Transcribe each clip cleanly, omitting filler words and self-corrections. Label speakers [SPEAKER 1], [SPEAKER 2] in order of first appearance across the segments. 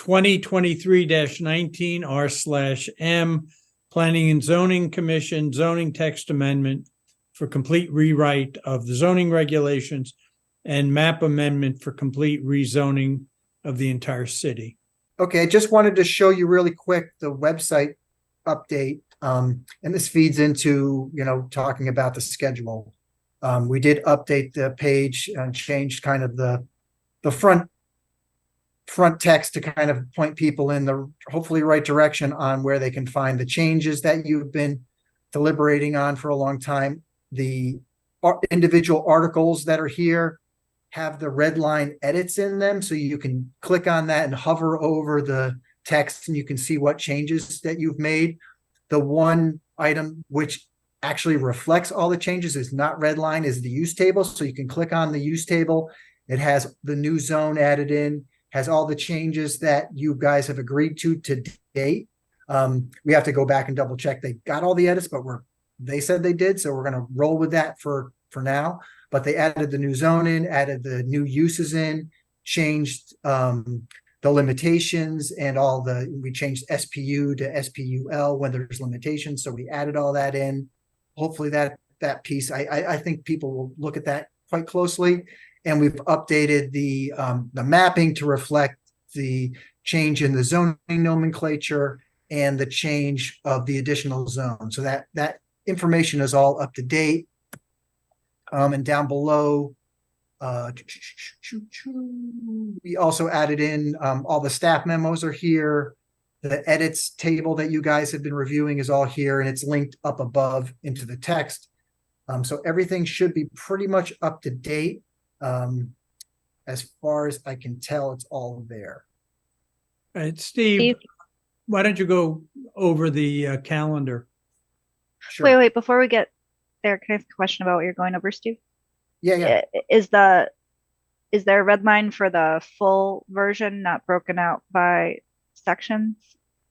[SPEAKER 1] 2023-19 R/M, Planning and Zoning Commission zoning text amendment for complete rewrite of the zoning regulations and map amendment for complete rezoning of the entire city.
[SPEAKER 2] Okay, I just wanted to show you really quick the website update. And this feeds into, talking about the schedule. We did update the page and changed kind of the front text to kind of point people in the hopefully right direction on where they can find the changes that you've been deliberating on for a long time. The individual articles that are here have the red line edits in them, so you can click on that and hover over the text and you can see what changes that you've made. The one item which actually reflects all the changes is not red line, is the use table. So you can click on the use table. It has the new zone added in, has all the changes that you guys have agreed to date. We have to go back and double check they got all the edits, but they said they did, so we're going to roll with that for now. But they added the new zone in, added the new uses in, changed the limitations and we changed SPU to SPUL when there's limitations. So we added all that in. Hopefully that piece, I think people will look at that quite closely. And we've updated the mapping to reflect the change in the zoning nomenclature and the change of the additional zone. So that information is all up to date. And down below, we also added in all the staff memos are here. The edits table that you guys have been reviewing is all here, and it's linked up above into the text. So everything should be pretty much up to date. As far as I can tell, it's all there.
[SPEAKER 1] All right, Steve, why don't you go over the calendar?
[SPEAKER 3] Sure. Wait, before we get there, can I ask a question about what you're going over, Steve?
[SPEAKER 2] Yeah.
[SPEAKER 3] Is there a red line for the full version, not broken out by sections?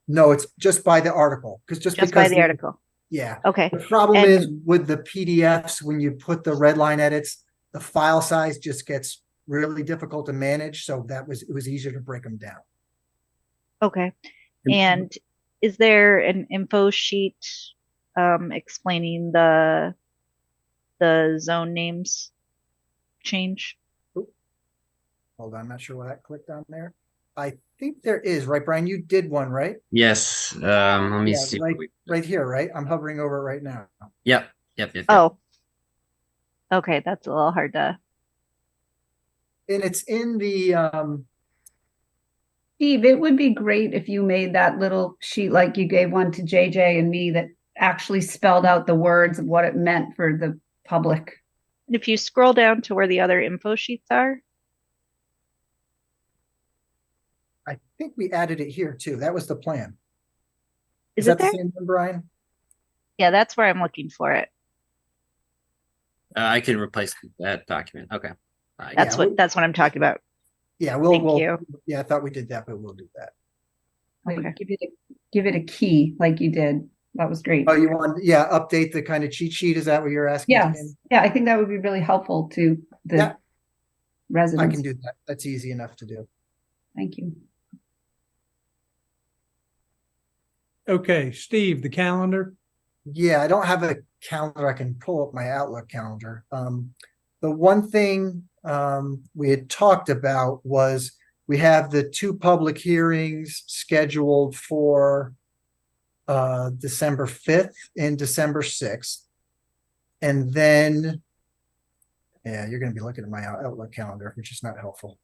[SPEAKER 2] No, it's just by the article. Just
[SPEAKER 3] by the article.
[SPEAKER 2] Yeah.
[SPEAKER 3] Okay.
[SPEAKER 2] The problem is with the PDFs, when you put the red line edits, the file size just gets really difficult to manage. So it was easier to break them down.
[SPEAKER 3] Okay. And is there an info sheet explaining the zone names change?
[SPEAKER 2] Hold on, I'm not sure why that clicked on there. I think there is, right, Brian? You did one, right?
[SPEAKER 4] Yes. Let me see.
[SPEAKER 2] Right here, right? I'm hovering over it right now.
[SPEAKER 4] Yep.
[SPEAKER 3] Oh. Okay, that's a little hard to.
[SPEAKER 2] And it's in the
[SPEAKER 5] Steve, it would be great if you made that little sheet like you gave one to JJ and me that actually spelled out the words of what it meant for the public.
[SPEAKER 3] If you scroll down to where the other info sheets are.
[SPEAKER 2] I think we added it here too. That was the plan.
[SPEAKER 3] Is
[SPEAKER 2] that
[SPEAKER 3] there?
[SPEAKER 2] The same one, Brian?
[SPEAKER 3] Yeah, that's where I'm looking for it.
[SPEAKER 4] I can replace that document. Okay.
[SPEAKER 3] That's what I'm talking about.
[SPEAKER 2] Yeah,
[SPEAKER 3] Thank you.
[SPEAKER 2] Yeah, I thought we did that, but we'll do that.
[SPEAKER 5] Okay. Give it a key like you did. That was great.
[SPEAKER 2] Oh, you want, update the kind of cheat sheet? Is that what you're asking?
[SPEAKER 5] Yes. Yeah, I think that would be really helpful to the residents.
[SPEAKER 2] I can do that. That's easy enough to do.
[SPEAKER 5] Thank you.
[SPEAKER 1] Okay, Steve, the calendar.
[SPEAKER 2] Yeah, I don't have a calendar. I can pull up my Outlook calendar. The one thing we had talked about was we have the 2 public hearings scheduled for December 5th and December 6th. And then, you're going to be looking at my Outlook calendar, which is not helpful.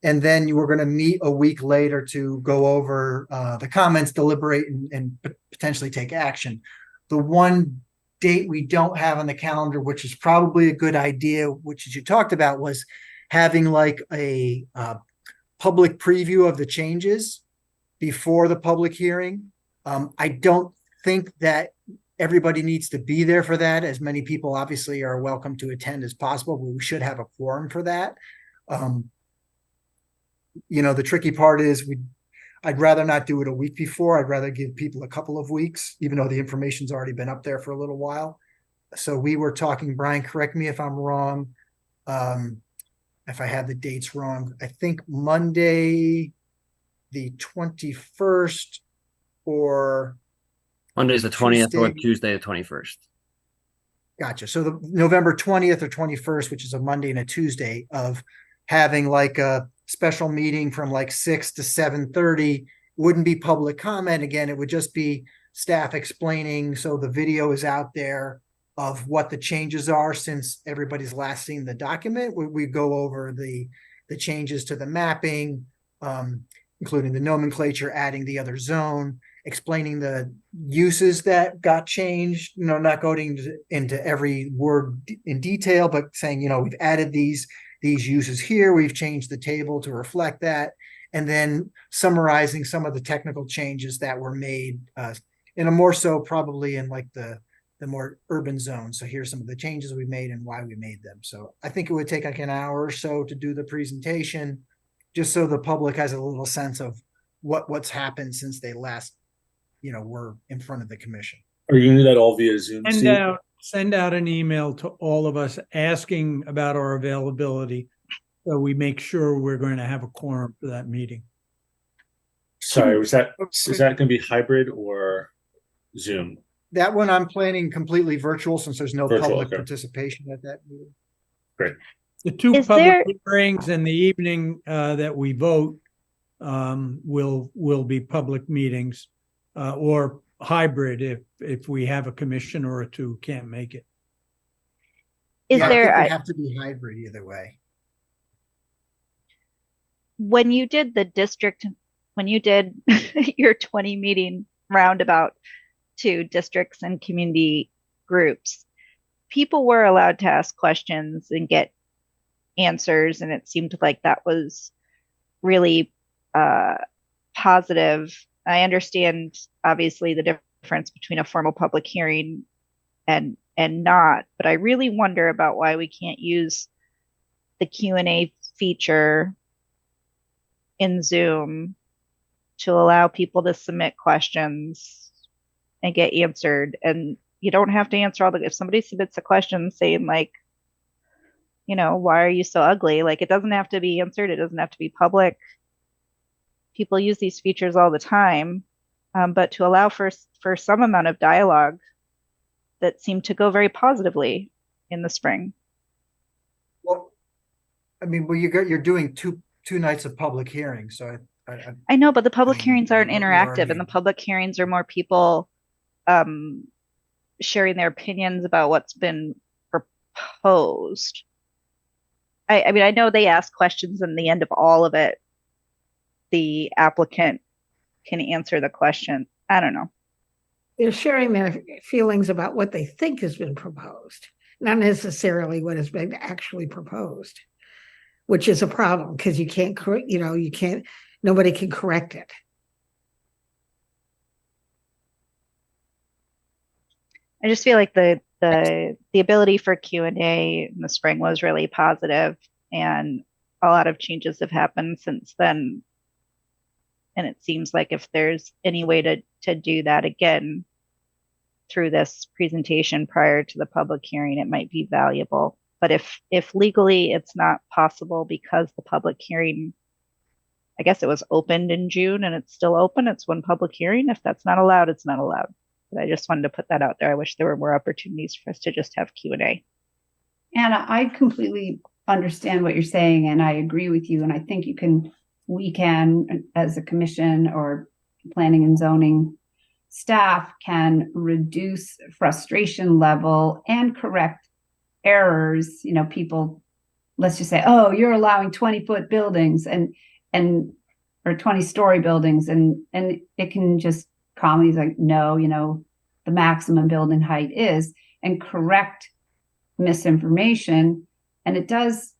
[SPEAKER 2] And then you were going to meet a week later to go over the comments, deliberate, and potentially take action. The one date we don't have on the calendar, which is probably a good idea, which as you talked about, was having like a public preview of the changes before the public hearing. I don't think that everybody needs to be there for that. As many people obviously are welcome to attend as possible, but we should have a quorum for that. The tricky part is I'd rather not do it a week before. I'd rather give people a couple of weeks, even though the information's already been up there for a little while. So we were talking, Brian, correct me if I'm wrong. If I have the dates wrong, I think Monday the 21st or
[SPEAKER 4] Monday's the 20th or
[SPEAKER 2] Tuesday.
[SPEAKER 4] Tuesday the 21st.
[SPEAKER 2] Gotcha. So the November 20th or 21st, which is a Monday and a Tuesday, of having like a special meeting from like 6 to 7:30. Wouldn't be public comment. Again, it would just be staff explaining. So the video is out there of what the changes are since everybody's last seen the document. We go over the changes to the mapping, including the nomenclature, adding the other zone, explaining the uses that got changed, not going into every word in detail, but saying, we've added these uses here, we've changed the table to reflect that, and then summarizing some of the technical changes that were made, in a more so probably in like the more urban zone. So here's some of the changes we made and why we made them. So I think it would take like an hour or so to do the presentation, just so the public has a little sense of what's happened since they last were in front of the commission.
[SPEAKER 6] Are you gonna do that all via Zoom, Steve?
[SPEAKER 1] Send out an email to all of us asking about our availability, so we make sure we're going to have a quorum for that meeting.
[SPEAKER 6] Sorry, is that gonna be hybrid or Zoom?
[SPEAKER 2] That one I'm planning completely virtual since there's no
[SPEAKER 6] Virtual,
[SPEAKER 2] public
[SPEAKER 6] okay.
[SPEAKER 2] participation at that meeting.
[SPEAKER 6] Great.
[SPEAKER 1] The two
[SPEAKER 3] Is
[SPEAKER 1] public
[SPEAKER 3] there-
[SPEAKER 1] hearings and the evening that we vote will be public meetings, or hybrid if we have a commissioner or two who can't make it.
[SPEAKER 3] Is
[SPEAKER 2] Yeah, I
[SPEAKER 3] there,
[SPEAKER 2] think it
[SPEAKER 3] a-
[SPEAKER 2] would have to be hybrid either way.
[SPEAKER 3] when you did your 20 meeting roundabout to districts and community groups, people were allowed to ask questions and get answers, and it seemed like that was really positive. I understand obviously the difference between a formal public hearing and not, but I really wonder about why we can't use the Q&A feature in Zoom to allow people to submit questions and get answered. And you don't have to answer if somebody submits a question saying like, why are you so ugly? Like, it doesn't have to be answered. It doesn't have to be public. People use these features all the time, but to allow for some amount of dialogue that seemed to go very positively in the spring.
[SPEAKER 2] Well, I mean, you're doing two nights of public hearings, so
[SPEAKER 3] I know, but the public hearings aren't
[SPEAKER 2] What you're
[SPEAKER 3] interactive, and
[SPEAKER 2] arguing.
[SPEAKER 3] the public hearings are more people sharing their opinions about what's been proposed. I mean, I know they ask questions, and the end of all of it, the applicant can answer the question. I don't know.
[SPEAKER 7] They're sharing their feelings about what they think has been proposed, not necessarily what has been actually proposed, which is a problem because you can't, nobody can correct it.
[SPEAKER 3] I just feel like the ability for Q&A in the spring was really positive, and a lot of changes have happened since then. And it seems like if there's any way to do that again through this presentation prior to the public hearing, it might be valuable. But if legally it's not possible because the public hearing, I guess it was opened in June and it's still open, it's one public hearing. If that's not allowed, it's not allowed. But I just wanted to put that out there. I wish there were more opportunities for us to just have Q&A.
[SPEAKER 5] Anna, I completely understand what you're saying, and I agree with you. And I think we can, as a commission or planning and zoning staff, can reduce frustration level and correct errors. People, let's just say, oh, you're allowing 20-foot buildings and or 20-story buildings, and it can just calmly like, no, the maximum building height is, and correct misinformation. And it does,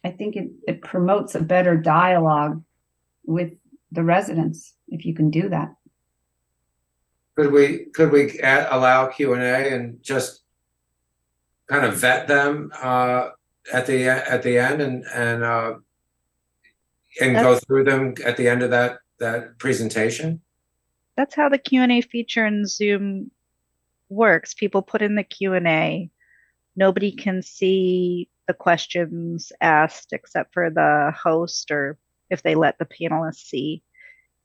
[SPEAKER 5] I think it promotes a better dialogue with the residents if you can do that.
[SPEAKER 8] Could we allow Q&A and just kind of vet them at the end and go through them at the end of that presentation?
[SPEAKER 3] That's how the Q&A feature in Zoom works. People put in the Q&A. Nobody can see the questions asked except for the host, or if they let the panelists see.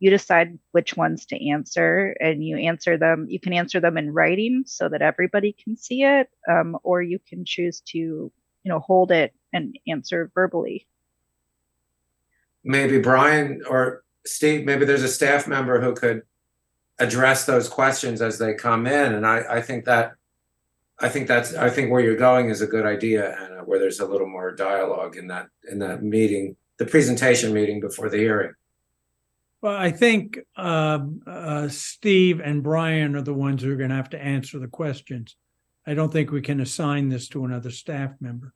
[SPEAKER 3] you decide which ones to answer, and you answer them. You can answer them in writing so that everybody can see it, or you can choose to, hold it and answer verbally.
[SPEAKER 8] Maybe Brian or Steve, maybe there's a staff member who could address those questions as they come in. And I think where you're going is a good idea, Anna, where there's a little more dialogue in that meeting, the presentation meeting before the hearing.
[SPEAKER 1] Well, I think Steve and Brian are the ones who are going to have to answer the questions. I don't think we can assign this to another staff member.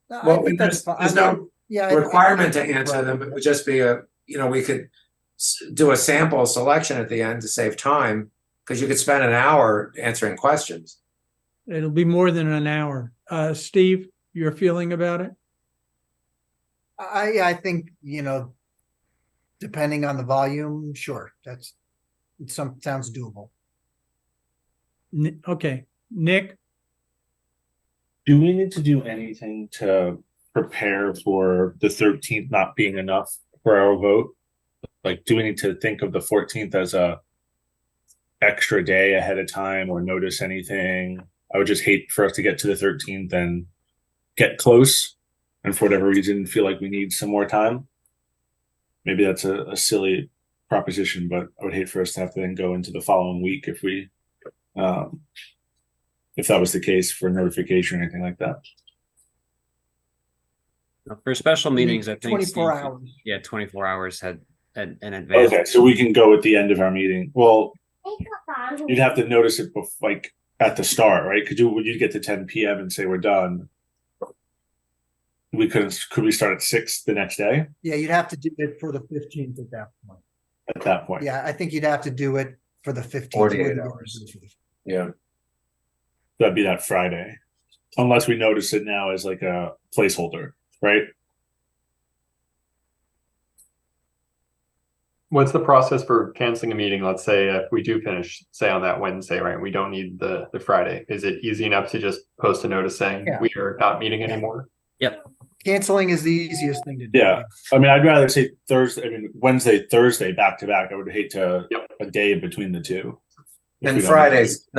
[SPEAKER 2] No,
[SPEAKER 8] Well,
[SPEAKER 2] I think that's fine.
[SPEAKER 8] there's no
[SPEAKER 2] Yeah, I think-
[SPEAKER 8] requirement to answer them. It would just be we could do a sample selection at the end to save time, because you could spend an hour answering questions.
[SPEAKER 1] It'll be more than an hour. Steve, your feeling about it?
[SPEAKER 2] I think, depending on the volume, sure, sounds doable.
[SPEAKER 1] Okay. Nick?
[SPEAKER 6] Do we need to do anything to prepare for the 13th not being enough for our vote? Like, do we need to think of the 14th as a extra day ahead of time or notice anything? I would just hate for us to get to the 13th and get close, and for whatever reason feel like we need some more time. Maybe that's a silly proposition, but I would hate for us to have to then go into the following week if that was the case for notification or anything like that.
[SPEAKER 4] For special meetings, I think
[SPEAKER 2] 24
[SPEAKER 4] Steve-
[SPEAKER 2] hours.
[SPEAKER 4] Yeah, 24 hours in advance.
[SPEAKER 6] Okay, so we can go at the end of our meeting. Well, you'd have to notice it like at the start, right? Could you get to 10 p.m. and say we're done? Could we start at 6 the next day?
[SPEAKER 2] Yeah, you'd have to do it for the 15th at that point.
[SPEAKER 6] At that point,
[SPEAKER 2] Yeah, I think you'd have to do it for the 15th.
[SPEAKER 8] 48 hours. Yeah.
[SPEAKER 6] that'd be that Friday, unless we notice it now as like a placeholder, right?
[SPEAKER 9] What's the process for canceling a meeting? Let's say if we do finish, say on that Wednesday, right? We don't need the Friday. Is it easy enough to just post a notice saying
[SPEAKER 2] Yeah.
[SPEAKER 9] we are not meeting anymore?
[SPEAKER 4] Yep.
[SPEAKER 2] Canceling is the easiest thing to do.
[SPEAKER 6] Yeah. I mean, I'd rather say Wednesday, Thursday, back to back. I would hate to a day in between the two. If
[SPEAKER 8] And
[SPEAKER 6] we don't
[SPEAKER 8] Friday's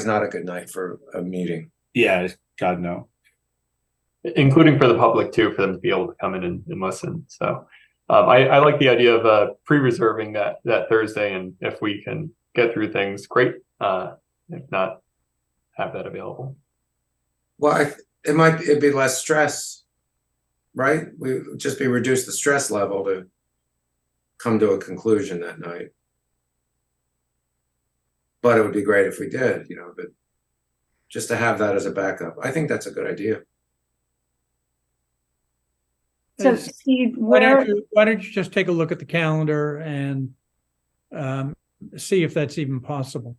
[SPEAKER 8] not a good night for a meeting.
[SPEAKER 6] Yeah, God no.
[SPEAKER 9] Including for the public too, for them to be able to come in and listen. So I like the idea of pre-reserving that Thursday, and if we can get through things, great. If not, have that available.
[SPEAKER 8] Well, it'd be less stress, right? We would just be reduce the stress level to come to a conclusion that night. But it would be great if we did, but just to have that as a backup. I think that's a good idea.
[SPEAKER 5] So Steve,
[SPEAKER 1] Why
[SPEAKER 5] where,
[SPEAKER 1] don't you just take a look at the calendar and see if that's even possible?